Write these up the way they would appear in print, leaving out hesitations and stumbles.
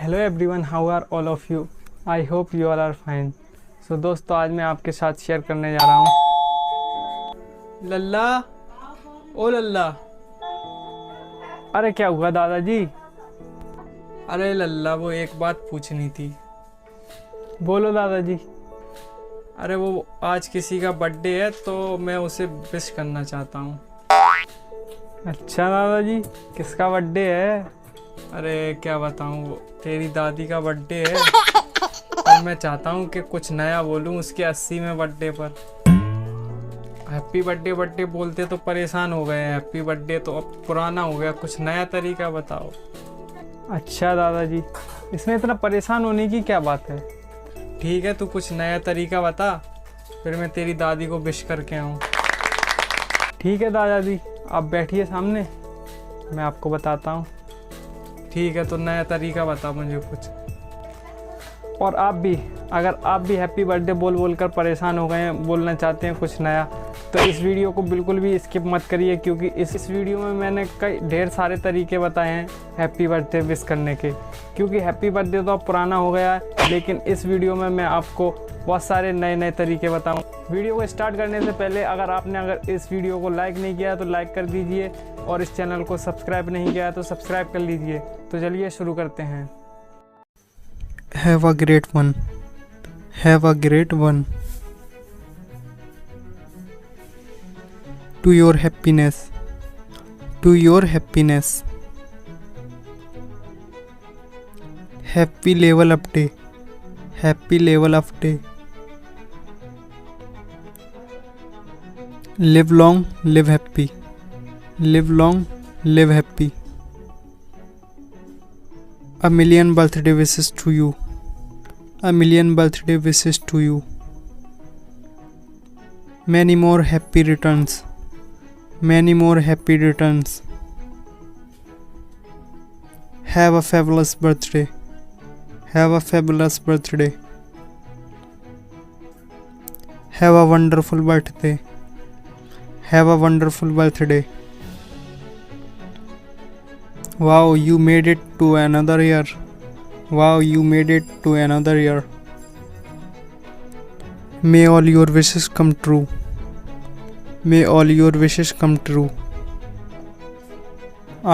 Hello everyone, how are all of you? I hope you all are fine. So दोस्तों, आज मैं आपके साथ शेयर करने जा रहा हूँ। लल्ला, ओ लल्ला। अरे क्या हुआ दादाजी? अरे लल्ला, वो एक बात पूछनी थी। बोलो दादाजी। अरे वो आज किसी का बर्थडे है तो मैं उसे विश करना चाहता हूँ। अच्छा दादाजी, किसका बर्थडे है? अरे क्या बताऊँ, वो तेरी दादी का बर्थडे है और मैं चाहता हूँ कि कुछ नया बोलूँ उसके 80वें बर्थडे पर। हैप्पी बर्थडे बर्थडे बोलते तो परेशान हो गए हैं। हैप्पी बर्थडे तो अब पुराना हो गया, कुछ नया तरीका बताओ। अच्छा दादाजी, इसमें इतना परेशान होने की क्या बात है? ठीक है, तू कुछ नया तरीका बता, फिर मैं तेरी दादी को विश करके आऊँ। ठीक है दादाजी, आप बैठिए सामने, मैं आपको बताता हूँ। ठीक है, तो नया तरीका बता मुझे कुछ। और आप भी, अगर आप भी हैप्पी बर्थडे बोल बोल कर परेशान हो गए हैं, बोलना चाहते हैं कुछ नया, तो इस वीडियो को बिल्कुल भी स्किप मत करिए, क्योंकि इस वीडियो में मैंने कई ढेर सारे तरीके बताए हैं हैप्पी बर्थडे विश करने के। क्योंकि हैप्पी बर्थडे तो अब पुराना हो गया है, लेकिन इस वीडियो में मैं आपको बहुत सारे नए नए तरीके बताऊँ। वीडियो को स्टार्ट करने से पहले अगर इस वीडियो को लाइक नहीं किया तो लाइक कर दीजिए, और इस चैनल को सब्सक्राइब नहीं किया तो सब्सक्राइब कर लीजिए। तो चलिए शुरू करते हैं। Have a great one. Have a great one. To your happiness. To your happiness. Happy level up day. Happy level up day. Live long, live happy. Live long, live happy. A million birthday wishes to you. A million birthday wishes to you. Many more happy returns. Many more happy returns. Have a fabulous birthday. Have a fabulous birthday. Have a wonderful birthday. Have a wonderful birthday. Wow, you made it to another year. Wow, you made it to another year. May all your wishes come true. May all your wishes come true.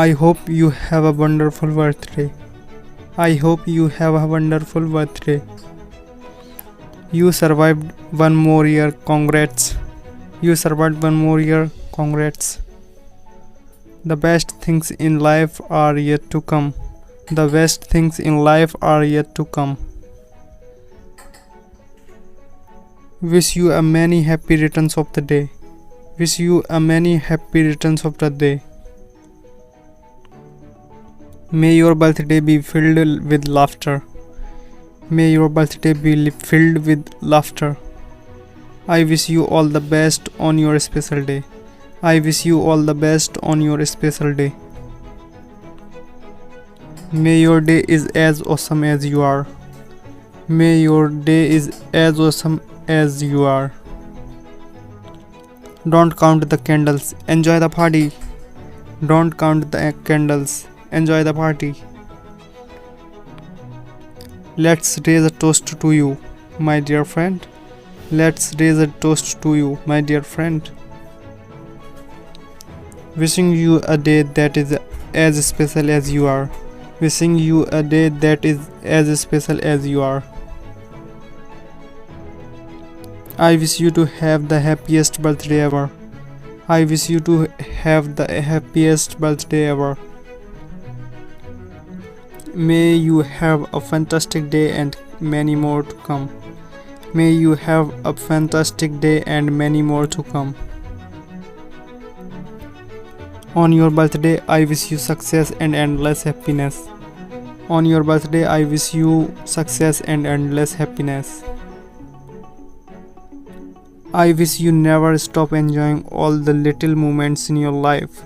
I hope you have a wonderful birthday. I hope you have a wonderful birthday. You survived one more year. Congrats. You survived one more year. Congrats. The best things in life are yet to come. The best things in life are yet to come. Wish you a many happy returns of the day. Wish you a many happy returns of the day. May your birthday be filled with laughter. May your birthday be filled with laughter. I wish you all the best on your special day. I wish you all the best on your special day. May your day is as awesome as you are. May your day is as awesome as you are. Don't count the candles, enjoy the party. Don't count the candles, enjoy the party. Let's raise a toast to you, my dear friend. Let's raise a toast to you, my dear friend. Wishing you a day that is as special as you are. Wishing you a day that is as special as you are. I wish you to have the happiest birthday ever. I wish you to have the happiest birthday ever. May you have a fantastic day and many more to come. May you have a fantastic day and many more to come. On your birthday, I wish you success and endless happiness. On your birthday, I wish you success and endless happiness. I wish you never stop enjoying all the little moments in your life.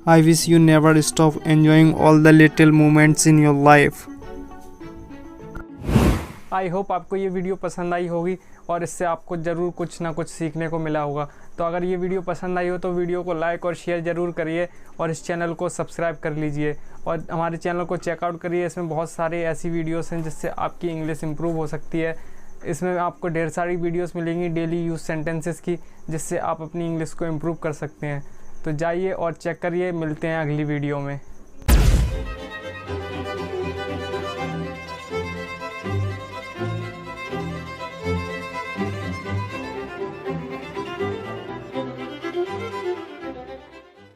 I wish you never stop enjoying all the little moments in your life. I hope आपको ये video पसंद आई होगी, और इससे आपको ज़रूर कुछ ना कुछ सीखने को मिला होगा। तो अगर ये वीडियो पसंद आई हो तो वीडियो को लाइक और शेयर ज़रूर करिए और इस चैनल को सब्सक्राइब कर लीजिए और हमारे चैनल को चेकआउट करिए। इसमें बहुत सारे ऐसी वीडियोस हैं जिससे आपकी इंग्लिश इम्प्रूव हो सकती है। इसमें आपको ढेर सारी वीडियोस मिलेंगी डेली यूज़ सेंटेंसेस की, जिससे आप अपनी इंग्लिश को इम्प्रूव कर सकते हैं। तो जाइए और चेक करिए। मिलते हैं अगली वीडियो में।